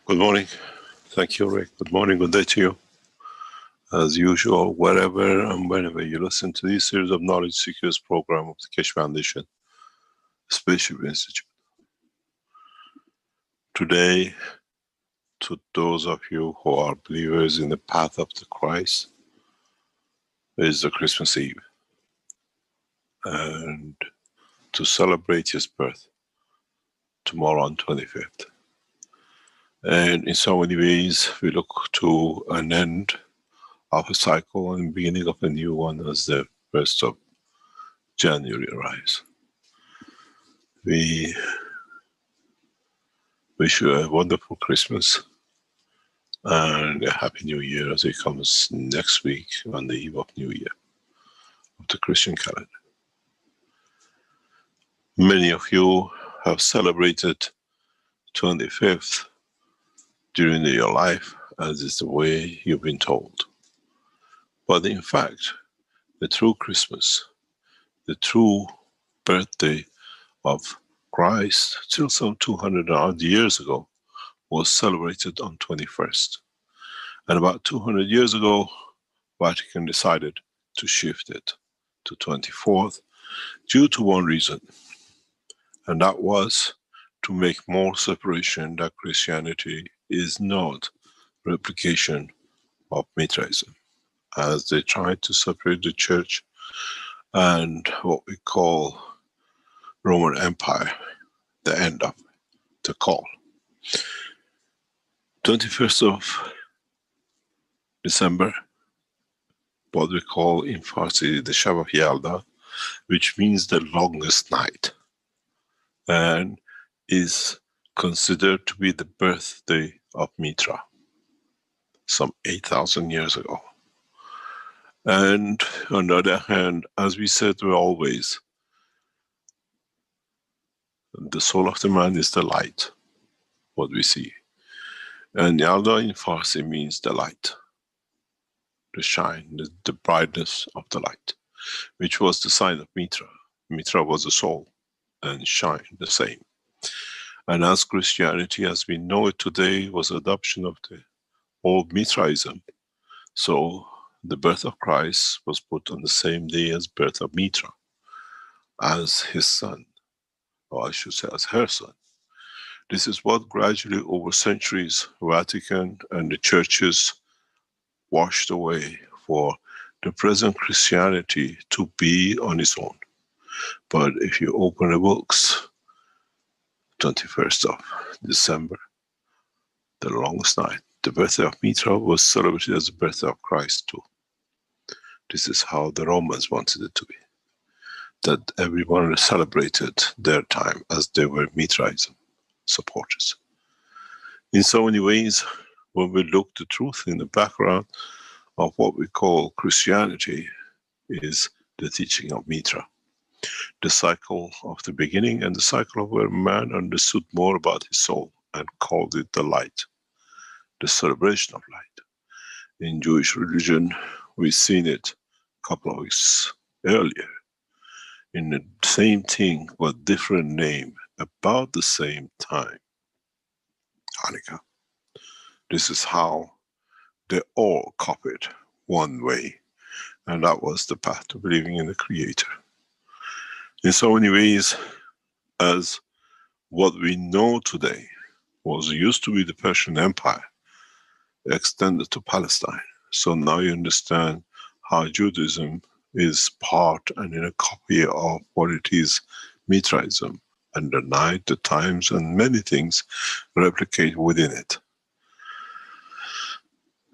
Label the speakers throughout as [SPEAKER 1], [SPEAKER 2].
[SPEAKER 1] Good morning. Thank you, Rick. Good morning, good day to you. As usual, wherever and whenever you listen to this series of Knowledge Seekers program of the Keshe Foundation, Spaceship Institute. Today, to those of you who are believers in the path of the Christ, is the Christmas Eve. And to celebrate his birth, tomorrow on 25th. And in so many ways, we look to an end of a cycle and beginning of a new one as the 1st of January arrives. We wish you a wonderful Christmas and a Happy New Year as it comes next week on the eve of New Year of the Christian calendar. Many of you have celebrated 25th during your life as is the way you've been told. But in fact, the true Christmas, the true birthday of Christ, still some 200 odd years ago, was celebrated on 21st. And about 200 years ago, Vatican decided to shift it to 24th due to one reason. And that was to make more separation that Christianity is not replication of Mithraism, as they tried to separate the church and what we call Roman Empire, the end of the call. 21st of December, what we call in Farsi the Shab of Yalda, which means the longest night, and is considered to be the birthday of Mithra, some 8,000 years ago. And on the other hand, as we said always, the soul of the man is the light, what we see. And Yalda in Farsi means the light, the shine, the brightness of the light, which was the sign of Mithra. Mithra was the soul, and shine the same. And as Christianity as we know it today was adoption of the old Mithraism, so the birth of Christ was put on the same day as birth of Mithra, as his son, or I should say as her son. This is what gradually over centuries Vatican and the churches washed away for the present Christianity to be on its own. But if you open the books, 21st of December, the longest night, the birthday of Mithra was celebrated as the birthday of Christ too. This is how the Romans wanted it to be. That everyone celebrated their time as they were Mithraism supporters. In so many ways, when we look the truth in the background of what we call Christianity is the teaching of Mithra. The cycle of the beginning and the cycle of where man understood more about his soul and called it the light, the celebration of light. In Jewish religion, we've seen it a couple of weeks earlier in the same thing but different name about the same time, Hanukkah. This is how they all copied one way, and that was the path to believing in the Creator. In so many ways, as what we know today was used to be the Persian Empire, extended to Palestine. So now you understand how Judaism is part and in a copy of what it is Mithraism, and the night, the times, and many things replicate within it.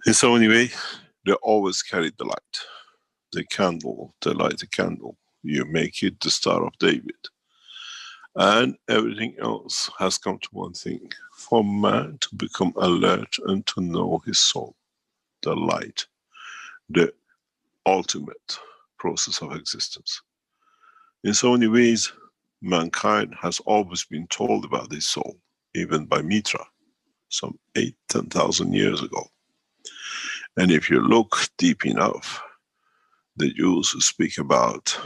[SPEAKER 1] In so many ways, they always carried the light. The candle, they light the candle. You make it the Star of David. And everything else has come to one thing, for man to become alert and to know his soul, the light, the ultimate process of existence. In so many ways, mankind has always been told about his soul, even by Mithra, some 8,000-10,000 years ago. And if you look deep enough, the Jews speak about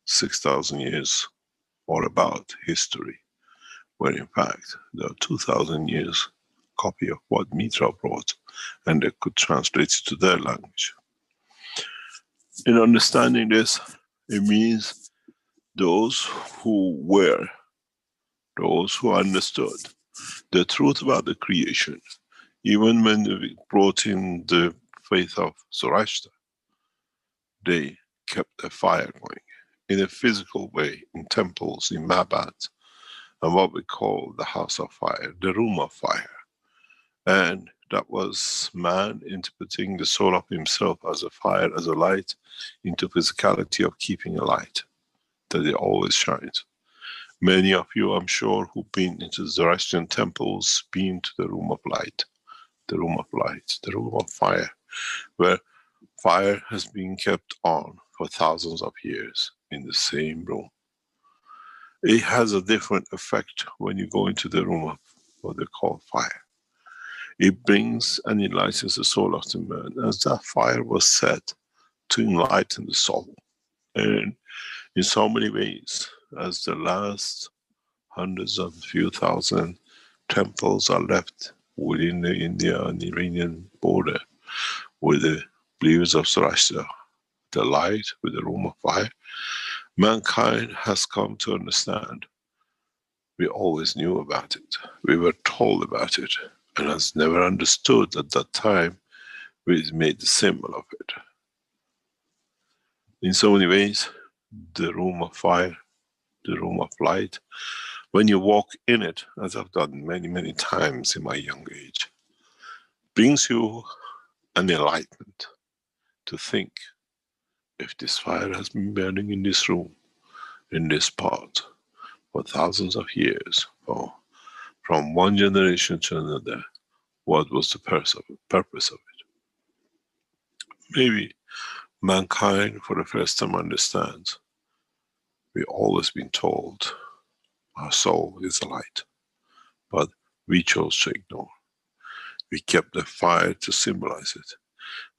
[SPEAKER 1] 6,000 years or about history, where in fact there are 2,000 years copy of what Mithra brought, and they could translate it to their language. In understanding this, it means those who were, those who understood the truth about the creation, even when we brought in the faith of Zoroaster, they kept a fire going in a physical way, in temples, in Mabat, and what we call the house of fire, the room of fire. And that was man interpreting the soul of himself as a fire, as a light, into physicality of keeping a light, that it always shines. Many of you, I'm sure, who've been into Zoroastrian temples, been to the room of light, the room of light, the room of fire, where fire has been kept on for thousands of years in the same room. It has a different effect when you go into the room of what they call fire. It brings and enlightens the soul of the man, as that fire was set to enlighten the soul. And in so many ways, as the last hundreds of few thousand temples are left within the India and Iranian border, with the believers of Zoroaster, the light with the room of fire, mankind has come to understand. We always knew about it. We were told about it, and has never understood at that time we made the symbol of it. In so many ways, the room of fire, the room of light, when you walk in it, as I've done many, many times in my young age, brings you an enlightenment to think, if this fire has been burning in this room, in this part, for thousands of years, or from one generation to another, what was the purpose of it? Maybe mankind for the first time understands. We've always been told our soul is a light, but we chose to ignore. We kept the fire to symbolize it.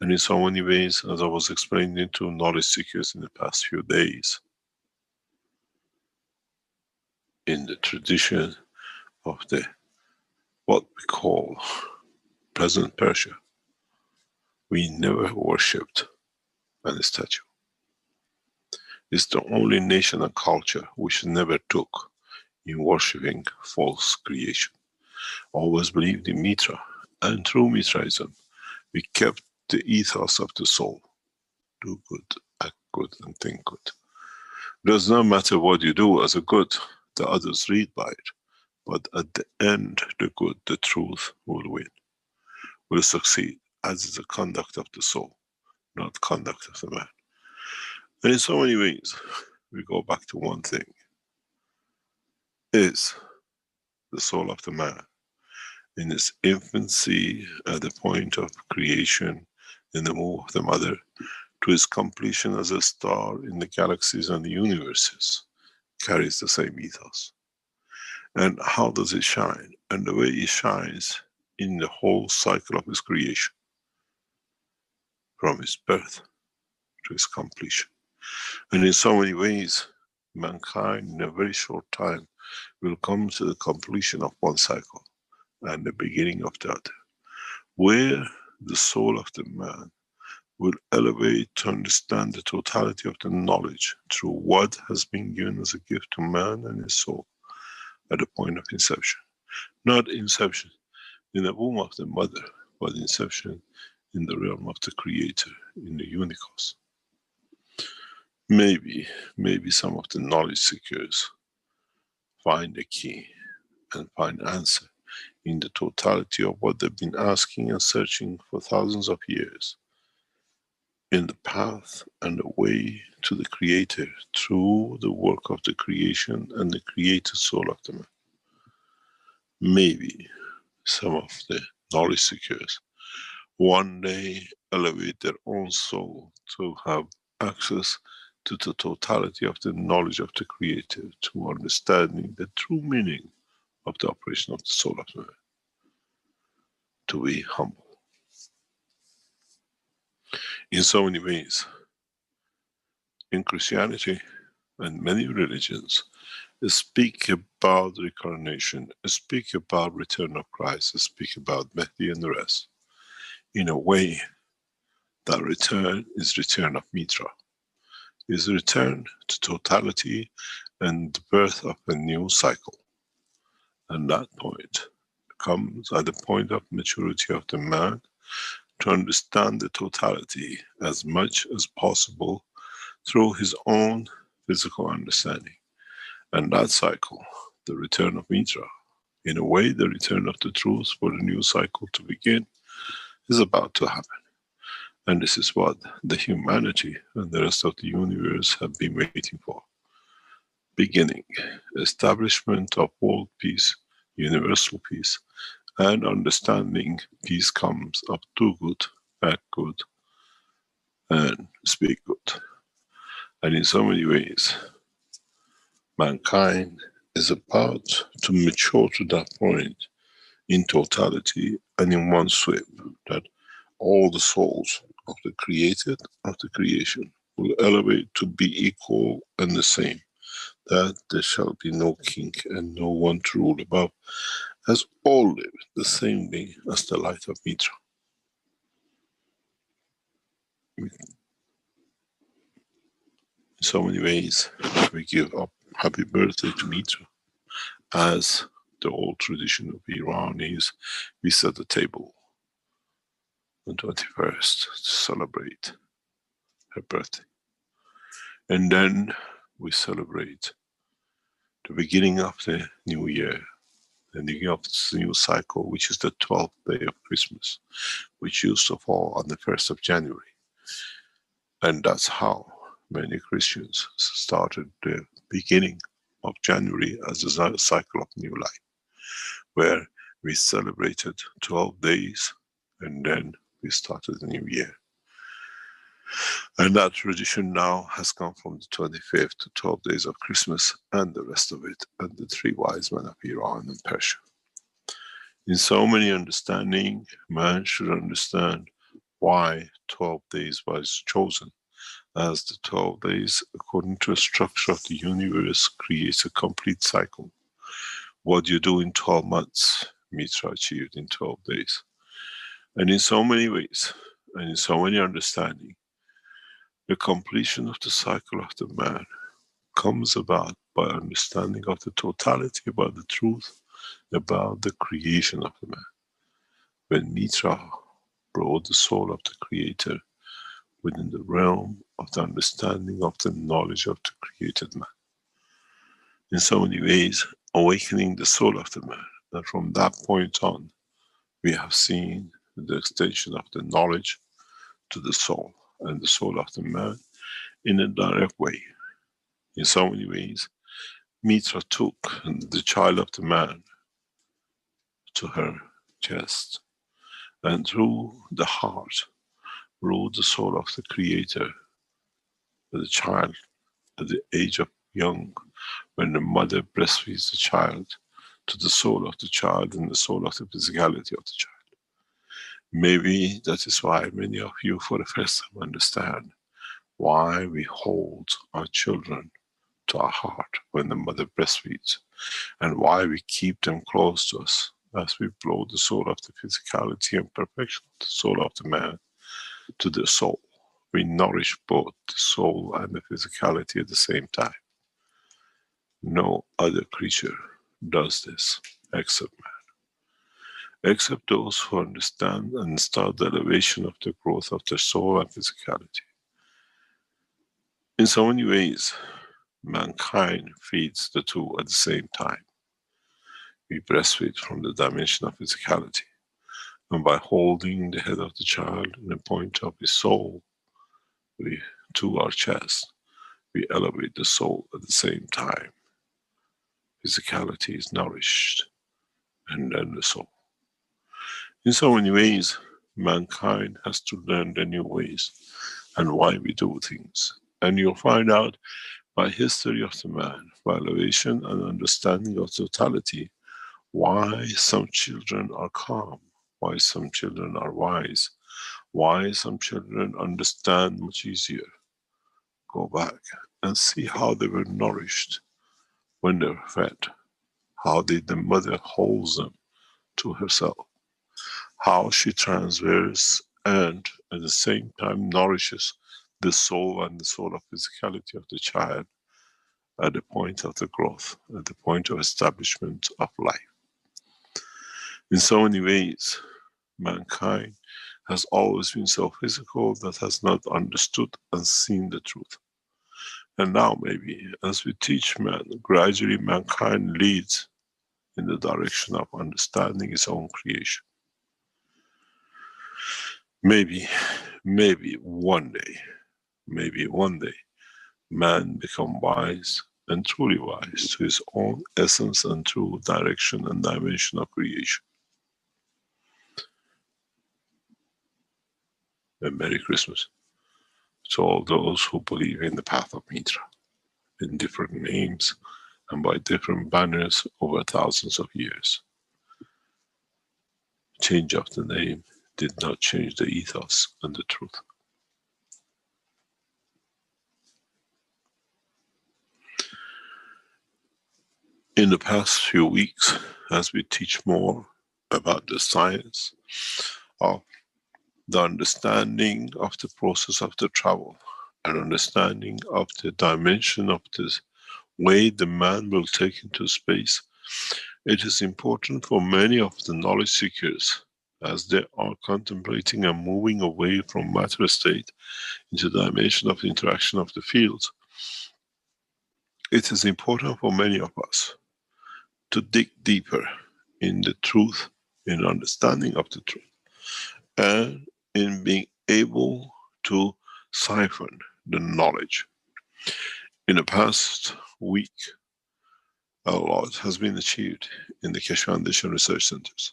[SPEAKER 1] And in so many ways, as I was explaining to knowledge seekers in the past few days, in the tradition of the what we call present Persia, we never worshipped any statue. It's the only nation and culture which never took in worshipping false creation. Always believed in Mithra, and through Mithraism, we kept the ethos of the soul. Do good, act good, and think good. It does not matter what you do as a good, the others read by it, but at the end, the good, the truth will win, will succeed, as is the conduct of the soul, not conduct of the man. And in so many ways, we go back to one thing. Is the soul of the man in its infancy, at the point of creation, in the womb of the mother, to its completion as a star in the galaxies and the universes, carries the same ethos. And how does it shine? And the way it shines in the whole cycle of its creation, from its birth to its completion. And in so many ways, mankind in a very short time will come to the completion of one cycle and the beginning of the other, where the soul of the man will elevate to understand the totality of the knowledge through what has been given as a gift to man and his soul at the point of inception. Not inception in the womb of the mother, but inception in the realm of the creator, in the unicos. Maybe some of the knowledge seekers find the key and find answer in the totality of what they've been asking and searching for thousands of years, in the path and the way to the creator through the work of the creation and the creator soul of the man. Maybe some of the knowledge seekers one day elevate their own soul to have access to the totality of the knowledge of the creator, to understanding the true meaning of the operation of the soul of the man. To be humble. In so many ways, in Christianity and many religions, speak about reincarnation, speak about return of Christ, speak about Mehdi and the rest, in a way that return is return of Mithra, is return to totality and the birth of a new cycle. And that point comes at the point of maturity of the man to understand the totality as much as possible through his own physical understanding. And that cycle, the return of Mithra, in a way the return of the truth for the new cycle to begin, is about to happen. And this is what the humanity and the rest of the universe have been waiting for. Beginning, establishment of world peace, universal peace, and understanding peace comes of do good, act good, and speak good. And in so many ways, mankind is about to mature to that point in totality and in one sweep, that all the souls of the created, of the creation, will elevate to be equal and the same, that there shall be no king and no one to rule above, as all live the same way as the light of Mithra. In so many ways, we give up happy birthday to Mithra, as the old tradition of Iran is, we set the table on 21st to celebrate her birthday. And then we celebrate the beginning of the new year, the beginning of this new cycle, which is the 12th day of Christmas, which used to fall on the 1st of January. And that's how many Christians started the beginning of January as a cycle of new life, where we celebrated 12 days and then we started the new year. And that tradition now has come from the 25th to 12 days of Christmas and the rest of it, and the three wise men of Iran and Persia. In so many understanding, man should understand why 12 days was chosen, as the 12 days, according to the structure of the universe, creates a complete cycle. What you do in 12 months, Mithra achieved in 12 days. And in so many ways, and in so many understanding, the completion of the cycle of the man comes about by understanding of the totality, about the truth, about the creation of the man. When Mithra brought the soul of the creator within the realm of the understanding of the knowledge of the created man. In so many ways, awakening the soul of the man. And from that point on, we have seen the extension of the knowledge to the soul, and the soul of the man in a direct way. In so many ways, Mithra took the child of the man to her chest, and through the heart ruled the soul of the creator, the child at the age of young, when the mother breastfeeds the child, to the soul of the child and the soul of the physicality of the child. Maybe that is why many of you for the first time understand why we hold our children to our heart when the mother breastfeeds, and why we keep them close to us as we blow the soul of the physicality and perfection of the soul of the man to the soul. We nourish both the soul and the physicality at the same time. No other creature does this except man. Except those who understand and start the elevation of the growth of their soul and physicality. In so many ways, mankind feeds the two at the same time. We breastfeed from the dimension of physicality, and by holding the head of the child in the point of his soul to our chest, we elevate the soul at the same time. Physicality is nourished, and then the soul. In so many ways, mankind has to learn the new ways and why we do things. And you'll find out by history of the man, by elevation and understanding of totality, why some children are calm, why some children are wise, why some children understand much easier. Go back and see how they were nourished when they're fed? How did the mother hold them to herself? How she transfers and at the same time nourishes the soul and the soul of physicality of the child at the point of the growth, at the point of establishment of life. In so many ways, mankind has always been so physical that has not understood and seen the truth. And now maybe, as we teach man, gradually mankind leads in the direction of understanding its own creation. Maybe one day, man become wise and truly wise to his own essence and true direction and dimension of creation. And Merry Christmas to all those who believe in the path of Mithra, in different names and by different banners over thousands of years. Change of the name did not change the ethos and the truth. In the past few weeks, as we teach more about the science of the understanding of the process of the travel and understanding of the dimension of this way the man will take into space, it is important for many of the knowledge seekers, as they are contemplating and moving away from matter state into the dimension of the interaction of the fields, it is important for many of us to dig deeper in the truth, in understanding of the truth, and in being able to siphon the knowledge. In the past week, a lot has been achieved in the Keshe Foundation research centers.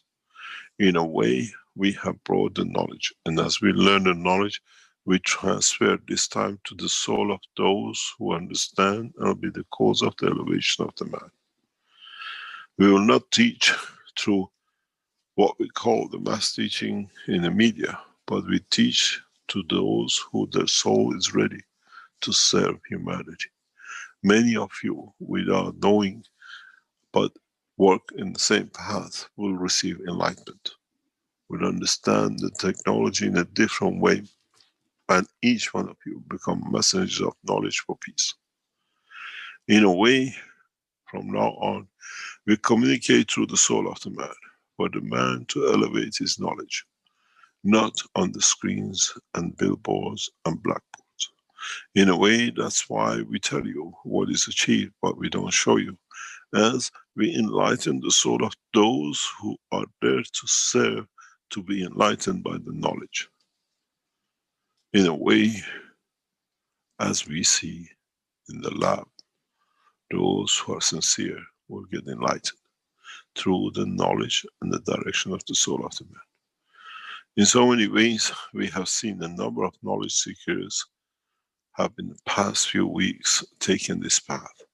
[SPEAKER 1] In a way, we have brought the knowledge, and as we learn the knowledge, we transfer this time to the soul of those who understand and will be the cause of the elevation of the man. We will not teach through what we call the mass teaching in the media, but we teach to those who their soul is ready to serve humanity. Many of you, without knowing, but work in the same path, will receive enlightenment, will understand the technology in a different way, and each one of you become messengers of knowledge for peace. In a way, from now on, we communicate through the soul of the man, for the man to elevate his knowledge, not on the screens and billboards and blackboards. In a way, that's why we tell you what is achieved, but we don't show you, as we enlighten the soul of those who are there to serve, to be enlightened by the knowledge. In a way, as we see in the lab, those who are sincere will get enlightened through the knowledge and the direction of the soul of the man. In so many ways, we have seen a number of knowledge seekers have in the past few weeks taken this path,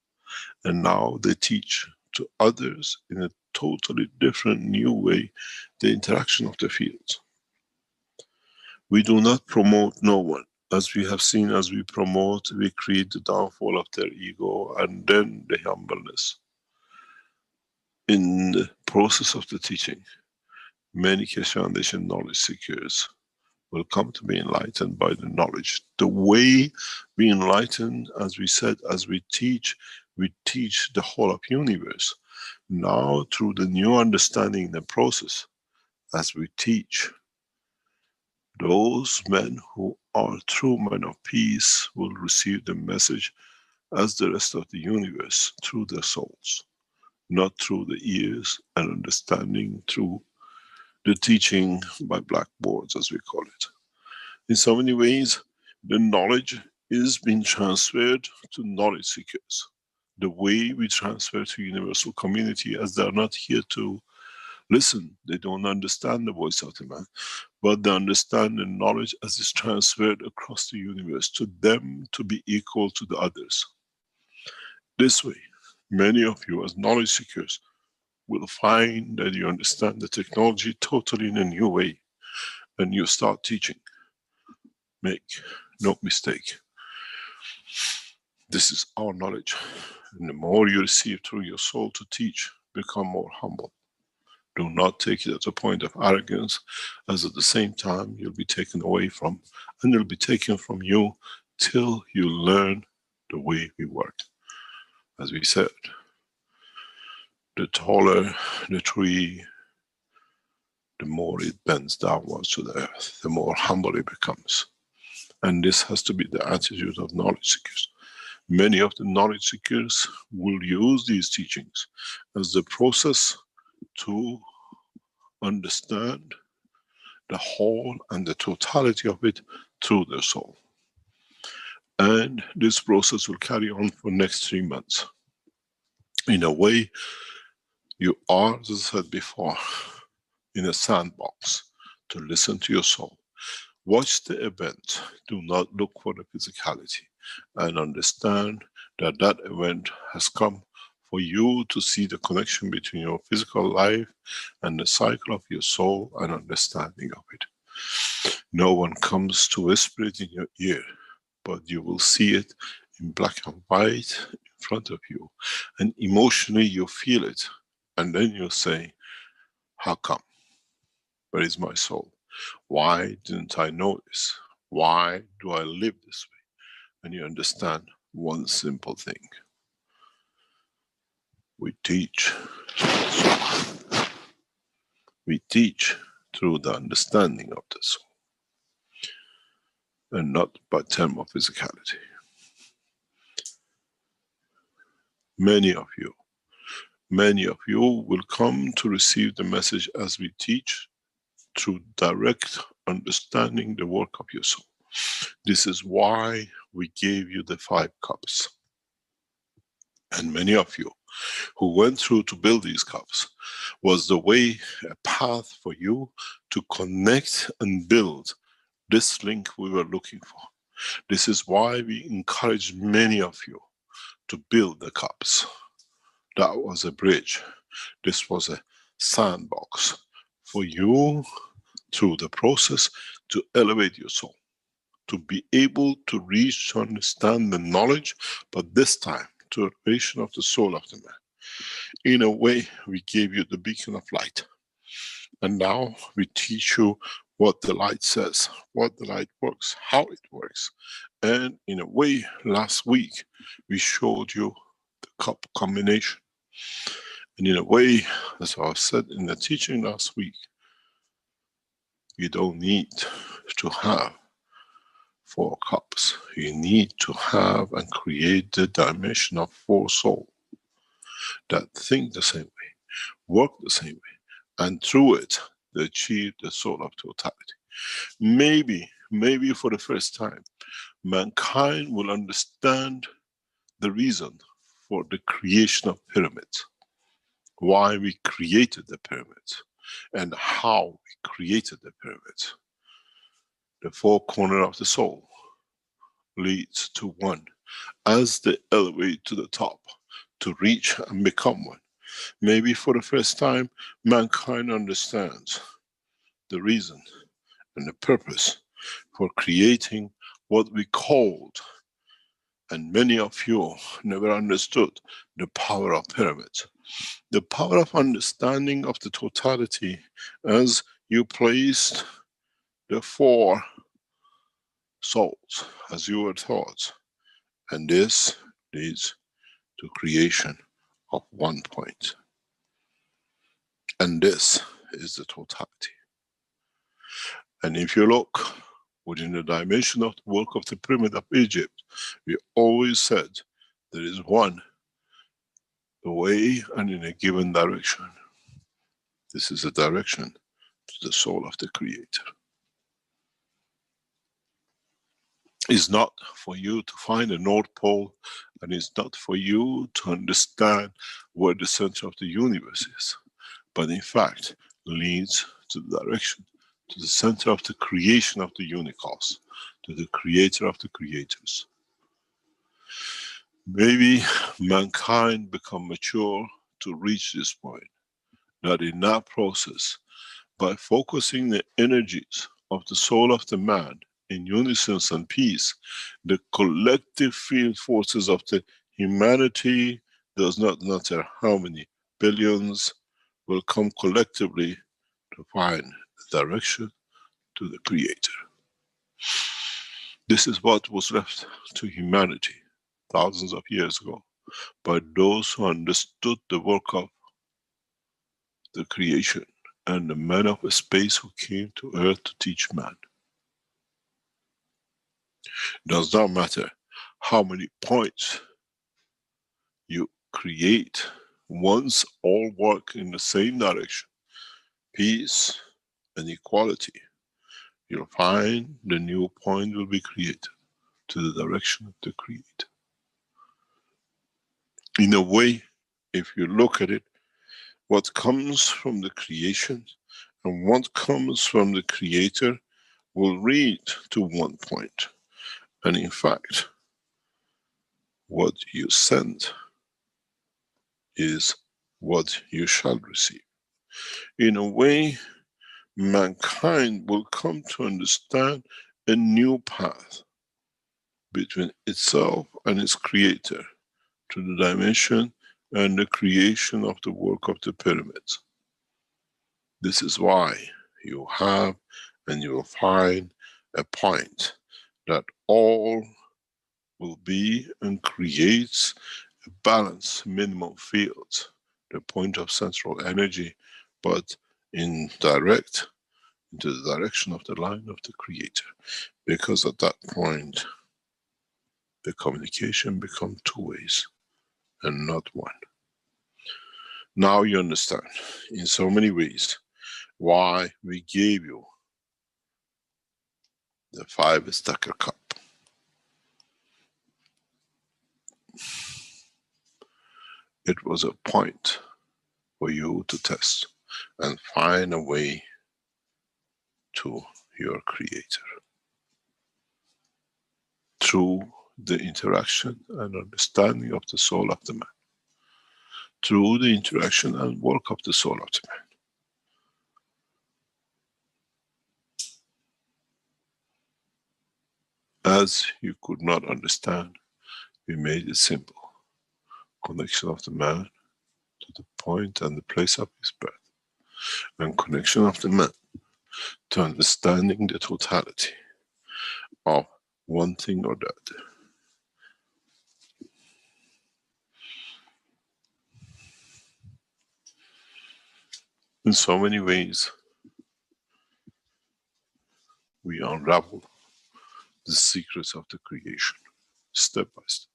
[SPEAKER 1] and now they teach to others in a totally different new way the interaction of the fields. We do not promote no one. As we have seen, as we promote, we create the downfall of their ego and then the humbleness. In the process of the teaching, many Keshe Foundation knowledge seekers will come to be enlightened by the knowledge. The way we enlighten, as we said, as we teach the whole of universe. Now through the new understanding the process, as we teach, those men who are true men of peace will receive the message as the rest of the universe through their souls, not through the ears and understanding through the teaching by blackboards, as we call it. In so many ways, the knowledge is being transferred to knowledge seekers. The way we transfer to universal community, as they are not here to listen, they don't understand the voice of the man, but they understand the knowledge as it's transferred across the universe to them to be equal to the others. This way, many of you as knowledge seekers will find that you understand the technology totally in a new way, and you start teaching. Make no mistake, This is our knowledge. And the more you receive through your soul to teach, become more humble. Do not take it as a point of arrogance, as at the same time you'll be taken away from, and it'll be taken from you till you learn the way we work. As we said, the taller the tree, the more it bends downwards to the earth, the more humble it becomes. And this has to be the attitude of knowledge seekers. Many of the knowledge seekers will use these teachings as the process to understand the whole and the totality of it through their soul. And this process will carry on for next 3 months. In a way, you are, as I said before, in a sandbox to listen to your soul. Watch the event. Do not look for the physicality, and understand that that event has come for you to see the connection between your physical life and the cycle of your soul and understanding of it. No one comes to whisper it in your ear, but you will see it in black and white in front of you, and emotionally you feel it, and then you say, how come? Where is my soul? Why didn't I know this? Why do I live this way? And you understand one simple thing. We teach. We teach through the understanding of the soul, and not by term of physicality. Many of you will come to receive the message as we teach through direct understanding the work of your soul. This is why we gave you the 5 cups. And many of you who went through to build these cups was the way, a path for you to connect and build this link we were looking for. This is why we encourage many of you to build the cups. That was a bridge. This was a sandbox for you through the process to elevate your soul, to be able to reach, to understand the knowledge, but this time to elevation of the soul of the man. In a way, we gave you the beacon of light. And now we teach you what the light says, what the light works, how it works. And in a way, last week, we showed you the cup combination. And in a way, as I said in the teaching last week, you don't need to have 4 cups. You need to have and create the dimension of 4 souls that think the same way, work the same way, and through it, they achieve the soul of totality. Maybe for the first time, mankind will understand the reason for the creation of pyramids, why we created the pyramids, and how we created the pyramids. The 4 corners of the soul leads to one. As they elevate to the top, to reach and become one. Maybe for the first time, mankind understands the reason and the purpose for creating what we called, and many of you never understood, the power of pyramids. The power of understanding of the totality as you placed the 4 souls as you were taught. And this leads to creation of 1 point. And this is the totality. And if you look within the dimension of the work of the pyramid of Egypt, we always said there is one way and in a given direction. This is a direction to the soul of the Creator. It's not for you to find a North Pole, and it's not for you to understand where the center of the universe is, but in fact leads to the direction, to the center of the creation of the universe, to the Creator of the creators. Maybe mankind become mature to reach this point, that in that process, by focusing the energies of the soul of the man in unison and peace, the collective field forces of the humanity, does not matter how many billions, will come collectively to find the direction to the Creator. This is what was left to humanity thousands of years ago by those who understood the work of the creation and the men of space who came to Earth to teach man. It does not matter how many points you create, once all work in the same direction, peace and equality, you'll find the new point will be created to the direction of the Creator. In a way, if you look at it, what comes from the creation and what comes from the Creator will lead to one point. And in fact, what you send is what you shall receive. In a way, mankind will come to understand a new path between itself and its Creator, to the dimension and the creation of the work of the pyramids. This is why you have and you will find a point that all will be and creates a balanced minimum field, the point of central energy, but in direct, into the direction of the line of the Creator. Because at that point, the communication becomes two ways and not one. Now you understand in so many ways why we gave you the 5-stacker cup. It was a point for you to test and find a way to your Creator through the interaction and understanding of the soul of the man, through the interaction and work of the soul of the man. As you could not understand, we made it simple. Connection of the man to the point and the place of his birth, and connection of the man to understanding the totality of one thing or the other. In so many ways, we unravel the secrets of the creation, step by step.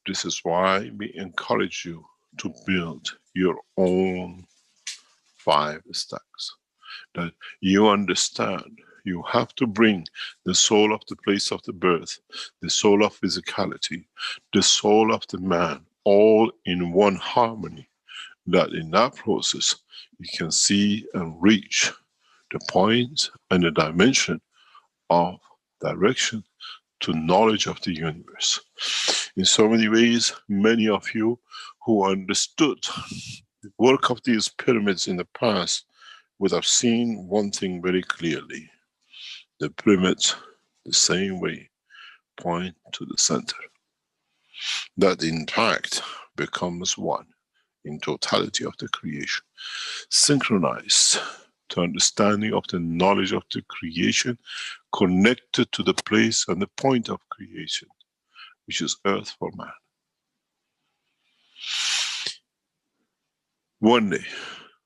[SPEAKER 1] This is why we encourage you to build your own 5 stacks. That you understand, you have to bring the soul of the place of the birth, the soul of physicality, the soul of the man, all in one harmony. That in that process, you can see and reach the point and the dimension of direction to knowledge of the universe. In so many ways, many of you who understood the work of these pyramids in the past would have seen one thing very clearly. The pyramids, the same way, point to the center. That in fact becomes one in totality of the creation. Synchronized to understanding of the knowledge of the creation, connected to the place and the point of creation, which is earth for man.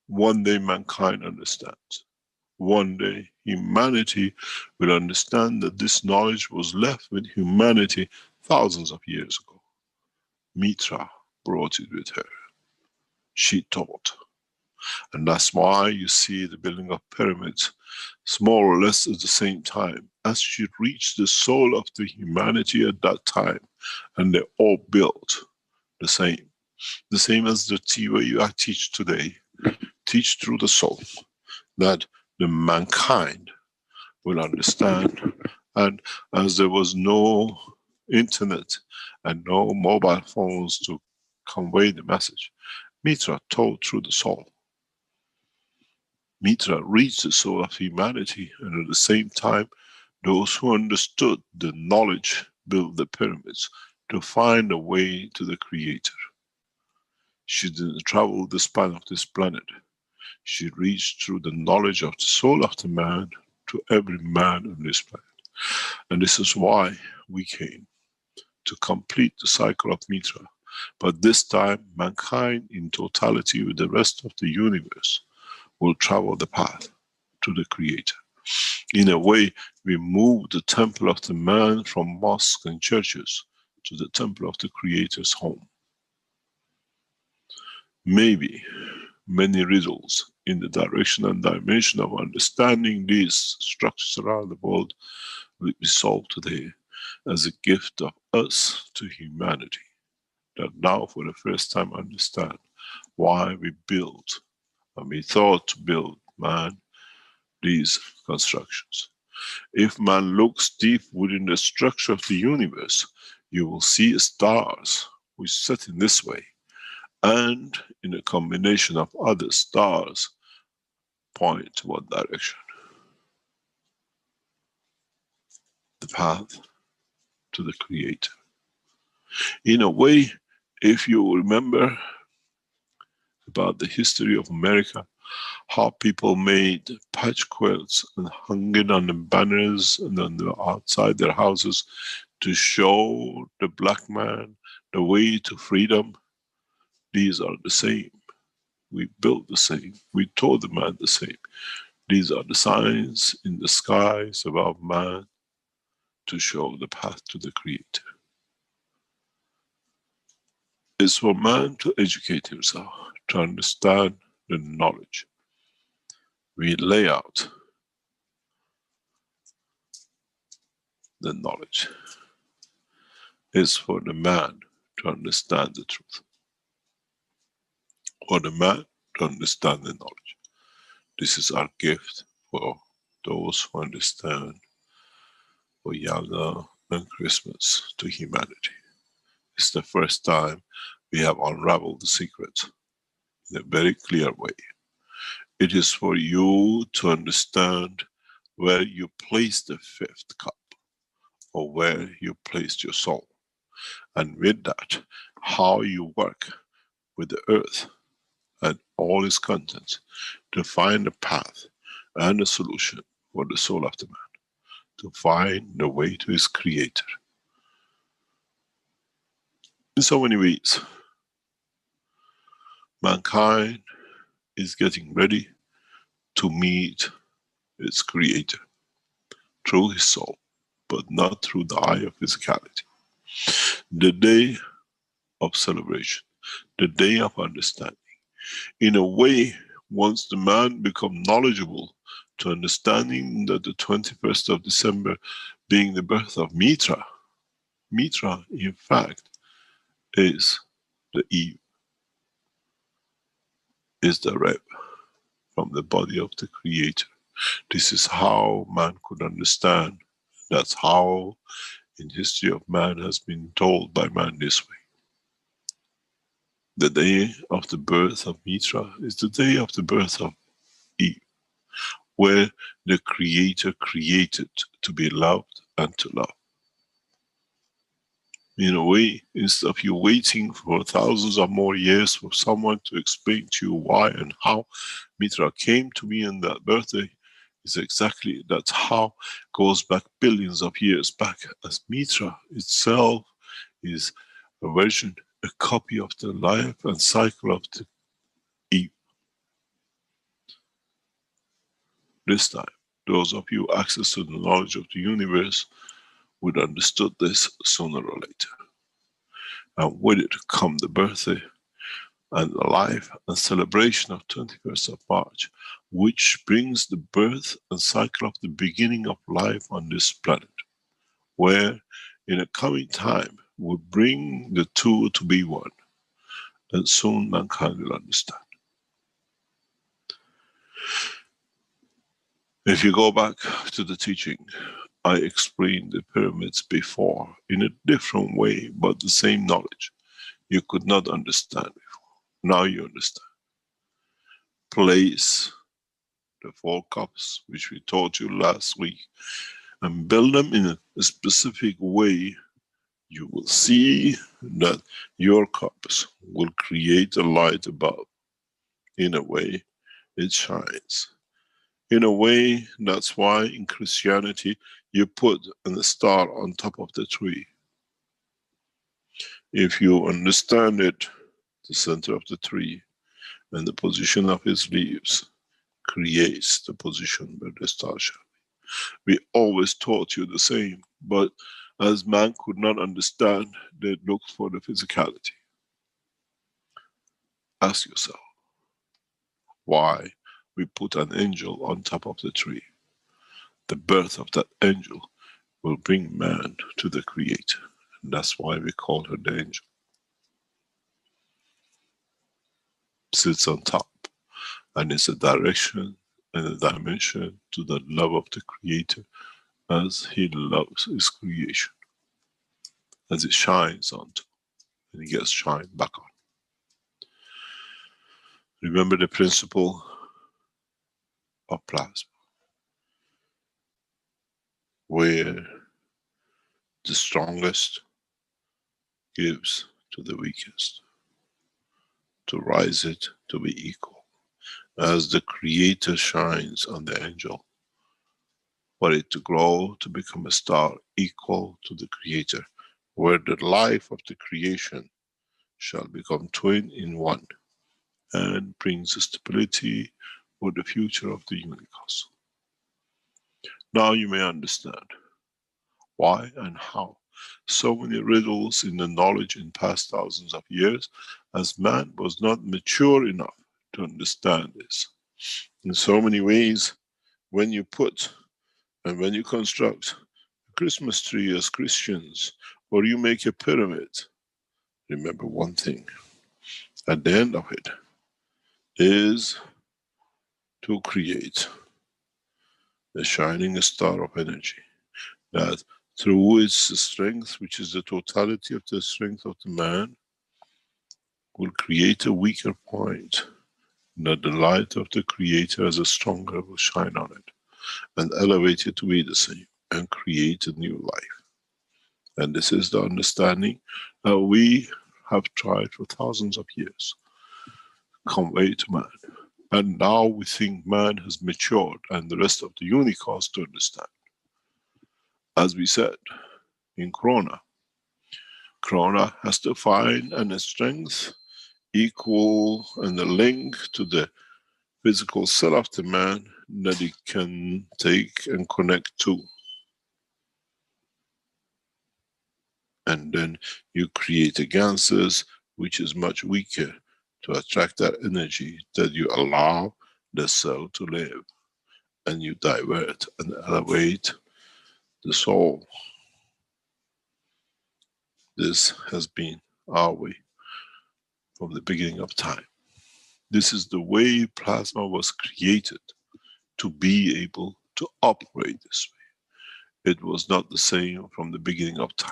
[SPEAKER 1] One day mankind understands. One day humanity will understand that this knowledge was left with humanity thousands of years ago. Mithra brought it with her. She taught. And that's why you see the building of pyramids, more or less at the same time, as she reached the soul of the humanity at that time, and they all built the same. The same as the way you teach today, teach through the soul, that the mankind will understand. And as there was no internet and no mobile phones to convey the message, Mithra told through the soul. Mithra reached the soul of humanity, and at the same time Those who understood the knowledge built the pyramids to find a way to the Creator. She didn't travel the span of this planet. She reached through the knowledge of the soul of the man to every man on this planet. And this is why we came, to complete the cycle of Mithra. But this time, mankind in totality with the rest of the universe will travel the path to the Creator. In a way, we move the temple of the man from mosques and churches to the temple of the Creator's home. Maybe many riddles in the direction and dimension of understanding these structures around the world will be solved today as a gift of us to humanity, that now for the first time understand why we built, and we thought to build man, these constructions. If man looks deep within the structure of the universe, you will see stars which set in this way, and in a combination of other stars point to what direction? The path to the Creator. In a way, if you remember about the history of America, how people made patch quilts and hung it on the banners and on the outside their houses to show the black man the way to freedom. These are the same. We built the same. We taught the man the same. These are the signs in the skies above man to show the path to the Creator. It's for man to educate himself, to understand the knowledge. We lay out the knowledge. It's for the man to understand the truth. For the man to understand the knowledge. This is our gift for those who understand, for Yalda and Christmas to humanity. It's the first time we have unraveled the secret in a very clear way. It is for you to understand where you place the fifth cup, or where you placed your soul. And with that, how you work with the earth and all its contents to find a path and a solution for the soul of the man, to find the way to his Creator. In so many ways, mankind is getting ready to meet its Creator through his soul, but not through the eye of physicality. The day of celebration, the day of understanding. In a way, once the man becomes knowledgeable to understanding that the 21st of December being the birth of Mithra, Mithra in fact is the Eve, is the Reb from the body of the Creator. This is how man could understand. That's how in history of man has been told by man this way. The day of the birth of Mithra is the day of the birth of Eve, where the Creator created to be loved and to love. In a way, instead of you waiting for thousands of more years for someone to explain to you why and how Mithra came to be on that birthday, is exactly that's how goes back billions of years back, as Mithra itself is a version, a copy of the life and cycle of the Eve. This time, those of you access to the knowledge of the universe would understood this sooner or later. And with it come the birthday and the life and celebration of 21st of March, which brings the birth and cycle of the beginning of life on this planet, where in a coming time will bring the two to be one, and soon mankind will understand. If you go back to the teaching, I explained the pyramids before in a different way, but the same knowledge. You could not understand before. Now you understand. Place the 4 cups, which we taught you last week, and build them in a specific way, you will see that your cups will create a light above. In a way, it shines. In a way, that's why in Christianity you put a star on top of the tree. If you understand it, the center of the tree and the position of its leaves creates the position where the star shall be. We always taught you the same, but as man could not understand, they looked for the physicality. Ask yourself, why we put an angel on top of the tree? The birth of that angel will bring man to the Creator. And that's why we call her the angel. Sits on top. And it's a direction and a dimension to the love of the Creator as He loves His creation. As it shines on top and it gets shined back on. Remember the principle of plasma, where the strongest gives to the weakest, to rise it to be equal. As the Creator shines on the angel, for it to grow to become a star equal to the Creator, where the life of the creation shall become twin in one, and brings stability for the future of the universe. Now you may understand why and how so many riddles in the knowledge in past thousands of years, as man was not mature enough to understand this. In so many ways, when you put and when you construct a Christmas tree as Christians, or you make a pyramid, remember one thing, at the end of it is to create a shining star of energy that through its strength, which is the totality of the strength of the man, will create a weaker point, that the light of the Creator as a stronger will shine on it and elevate it to be the same and create a new life. And this is the understanding that we have tried for thousands of years to convey to man. And now we think man has matured and the rest of the universe to understand. As we said in Corona has to find a strength equal and a link to the physical cell of the man that it can take and connect to. And then you create a gases which is much weaker to attract that energy, that you allow the cell to live, and you divert and elevate the soul. This has been our way from the beginning of time. This is the way plasma was created, to be able to operate this way. It was not the same from the beginning of time.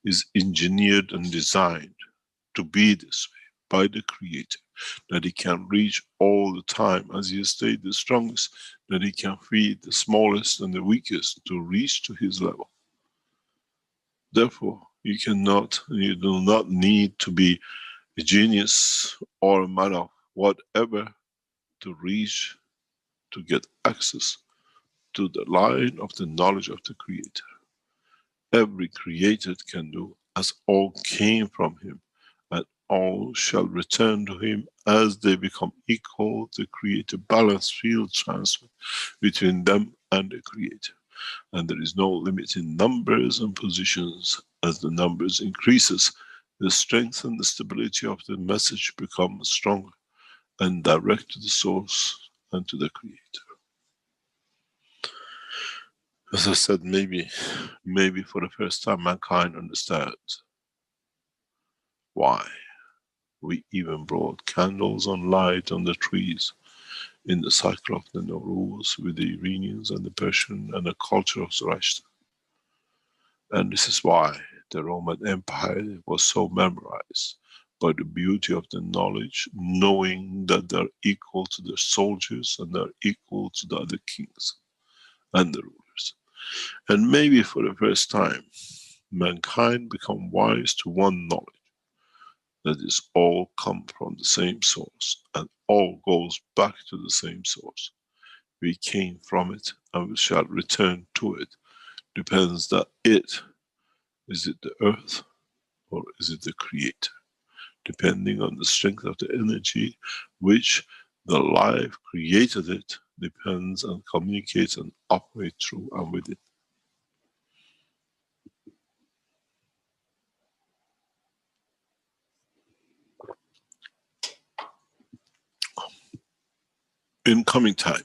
[SPEAKER 1] It's engineered and designed to be this way by the Creator, that it can reach all the time, as He stayed the strongest, that He can feed the smallest and the weakest to reach to His level. Therefore, you do not need to be a genius or a man of whatever to reach, to get access to the line of the knowledge of the Creator. Every created can do, as all came from Him, and all shall return to Him as they become equal. To create a balanced field transfer between them and the Creator. And there is no limit in numbers and positions. As the numbers increases, the strength and the stability of the message become stronger and direct to the source and to the Creator. As I said, maybe for the first time mankind understands why we even brought candles on light on the trees in the cycle of the Nowruz with the Iranians and the Persian and the culture of Zoroaster. And this is why the Roman Empire was so memorized, by the beauty of the knowledge, knowing that they're equal to their soldiers and they're equal to the other kings and the rulers. And maybe for the first time, mankind become wise to one knowledge, that is all come from the same source and all goes back to the same source. We came from it and we shall return to it. Depends that is it the earth or is it the creator? Depending on the strength of the energy which the life created it, depends and communicates and operates through and with it. In coming time,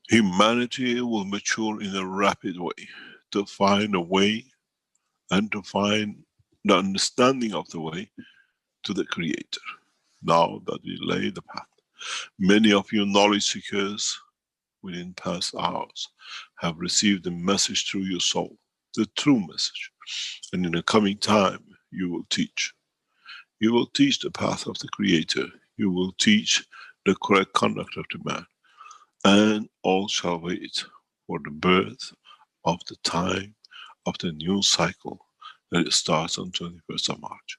[SPEAKER 1] humanity will mature in a rapid way to find a way and to find the understanding of the way to the creator. Now that we lay the path. Many of you knowledge seekers within past hours have received the message through your soul, the true message. And in the coming time, you will teach. You will teach the path of the creator. You will teach the correct conduct of the man. And all shall wait for the birth of the time of the new cycle that it starts on 21st of March.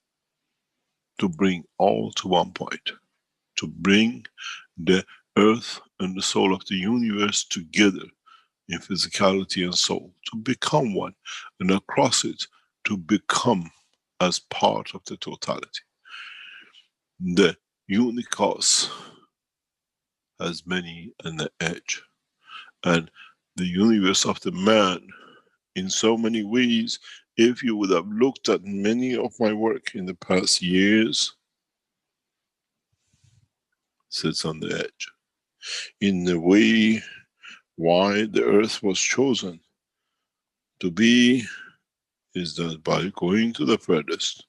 [SPEAKER 1] To bring all to one point. To bring the earth and the soul of the universe together in physicality and soul. To become one. And across it, to become as part of the totality. The unicos has many an edge. And the universe of the man, in so many ways, if you would have looked at many of my work in the past years, sits on the edge. In the way why the earth was chosen to be, is that by going to the furthest,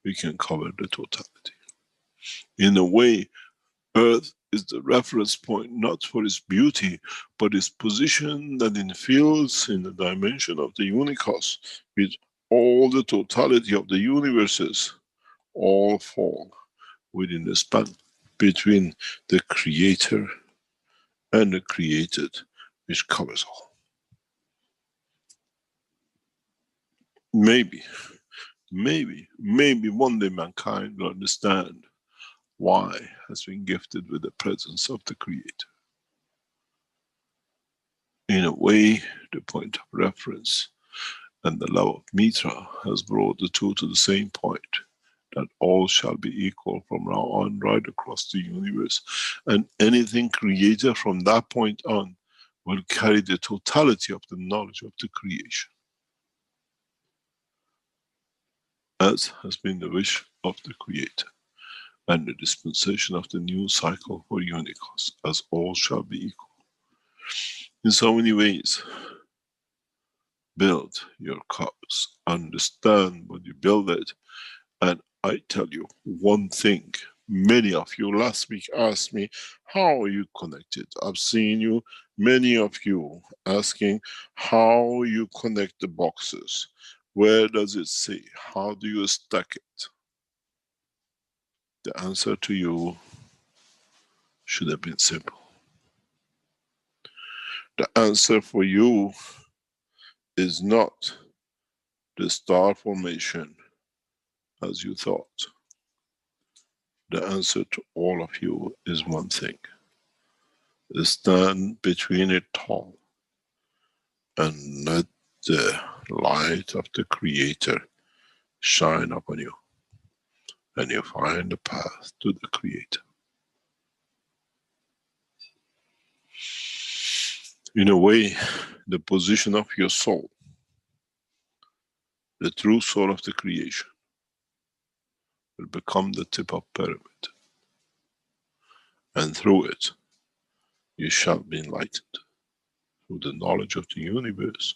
[SPEAKER 1] we can cover the totality. In a way, earth is the reference point, not for its beauty, but its position that in fields in the dimension of the unicos, with all the totality of the universes, all fall within the span between the creator and the created, which covers all. Maybe one day mankind will understand why has been gifted with the presence of the creator. In a way, the point of reference and the love of Mithra has brought the two to the same point, that all shall be equal from now on right across the universe, and anything created from that point on will carry the totality of the knowledge of the creation, as has been the wish of the creator and the dispensation of the new cycle for unicos, as all shall be equal. In so many ways, build your cups, understand what you build it. And I tell you one thing, many of you last week asked me, how are you connected? I've seen you, many of you asking how you connect the boxes. Where does it say? How do you stack it? The answer to you should have been simple. The answer for you is not the star formation as you thought. The answer to all of you is one thing. Stand between it tall and let the light of the creator shine upon you, and you find the path to the creator. In a way, the position of your soul, the true soul of the creation, will become the tip of pyramid, and through it you shall be enlightened through the knowledge of the universe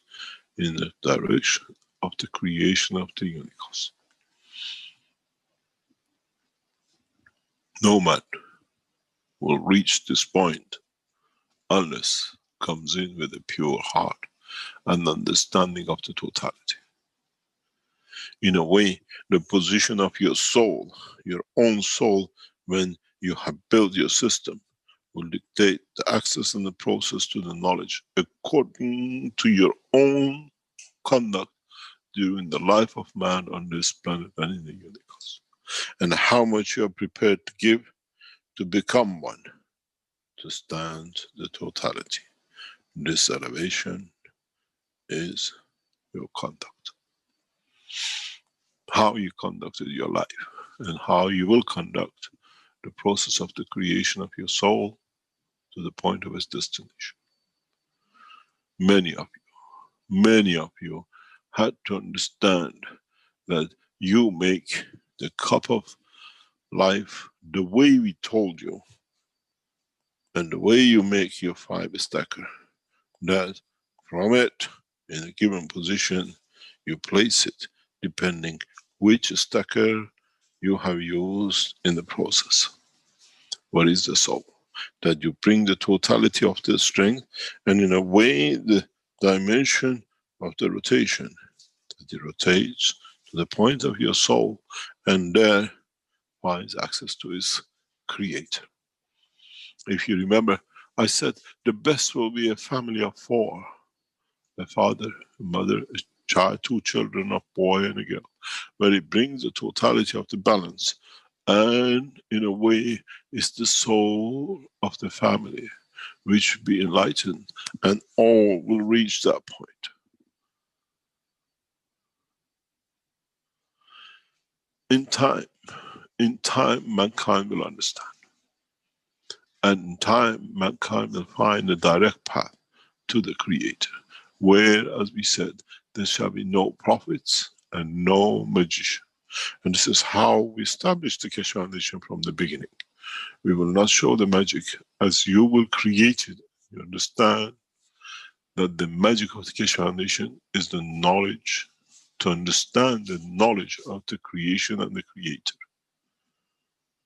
[SPEAKER 1] in the direction of the creation of the unicos. No man will reach this point unless comes in with a pure heart and understanding of the totality. In a way, the position of your soul, your own soul, when you have built your system, will dictate the access and the process to the knowledge according to your own conduct during the life of man on this planet and in the universe. And how much you are prepared to give to become one, to stand the totality. This elevation is your conduct. How you conducted your life and how you will conduct the process of the creation of your soul to the point of its destination. Many of you had to understand that you make the cup of life the way we told you, and the way you make your 5-stacker, that from it, in a given position, you place it depending which stacker you have used in the process. What is the soul? That you bring the totality of the strength, and in a way the dimension of the rotation, that it rotates to the point of your soul, and there finds access to its creator. If you remember, I said the best will be a family of 4. A father, a mother, a child, 2 children, a boy and a girl, where it brings the totality of the balance, and in a way it's the soul of the family which will be enlightened, and all will reach that point. In time mankind will understand, and in time mankind will find a direct path to the creator, where, as we said, there shall be no prophets and no magician. And this is how we established the Keshe Foundation from the beginning. We will not show the magic, as you will create it. You understand that the magic of the Keshe Foundation is the knowledge, to understand the knowledge of the creation and the creator.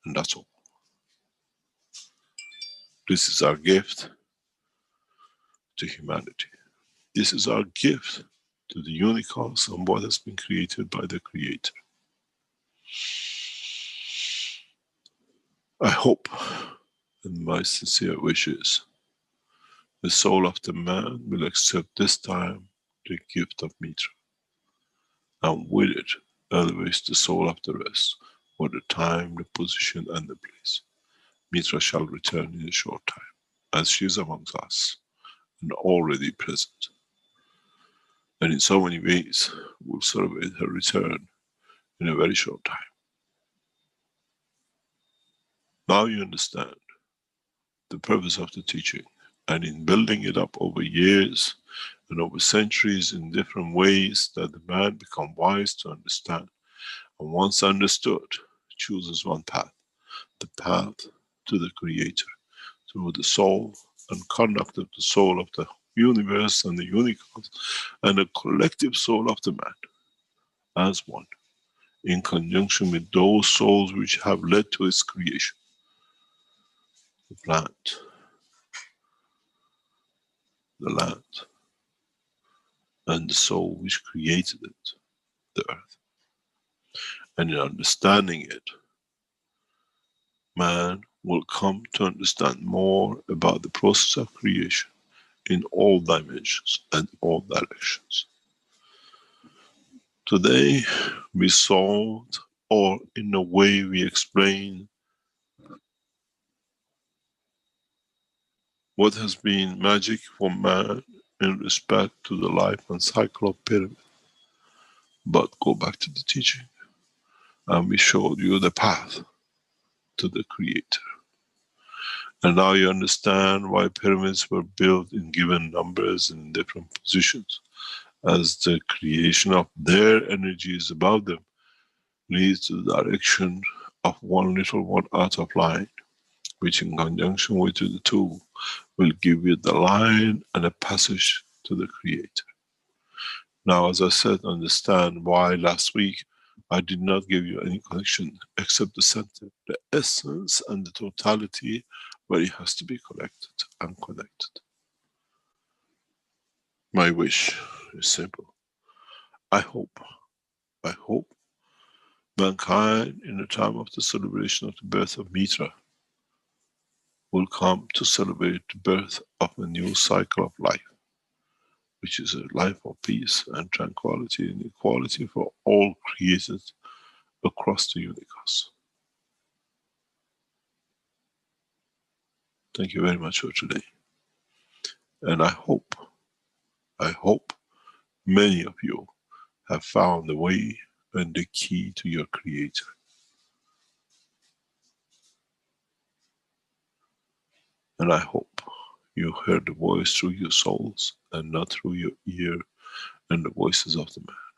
[SPEAKER 1] And that's all. This is our gift to humanity. This is our gift to the universe and what has been created by the creator. I hope, and my sincere wish is, the soul of the man will accept this time the gift of Mithra, and with it elevates the soul of the rest for the time, the position and the place. Mithra shall return in a short time, as she is amongst us and already present. And in so many ways we'll celebrate her return in a very short time. Now you understand the purpose of the teaching, and in building it up over years and over centuries in different ways, that the man become wise to understand, and once understood, chooses one path, the path to the creator, through the soul and conduct of the soul of the universe and the unicorns, and the collective soul of the man as one, in conjunction with those souls which have led to its creation. The plant, the land, and the soul which created it, the earth. And in understanding it, man will come to understand more about the process of creation in all dimensions and all directions. Today we solved, or in a way we explained, what has been magic for man in respect to the life and cycle of pyramid. But go back to the teaching, and we showed you the path to the creator. And now you understand why pyramids were built in given numbers in different positions, as the creation of their energies above them leads to the direction of one little one out of line, which in conjunction with the two will give you the line and a passage to the creator. Now, as I said, understand why last week I did not give you any connection except the center, the essence and the totality, where it has to be collected and connected. My wish is simple. I hope mankind, in the time of the celebration of the birth of Mithra, will come to celebrate the birth of a new cycle of life, which is a life of peace and tranquility and equality for all created across the universe. Thank you very much for today. And I hope many of you have found the way and the key to your Creator. And I hope you heard the voice through your souls and not through your ear and the voices of the man.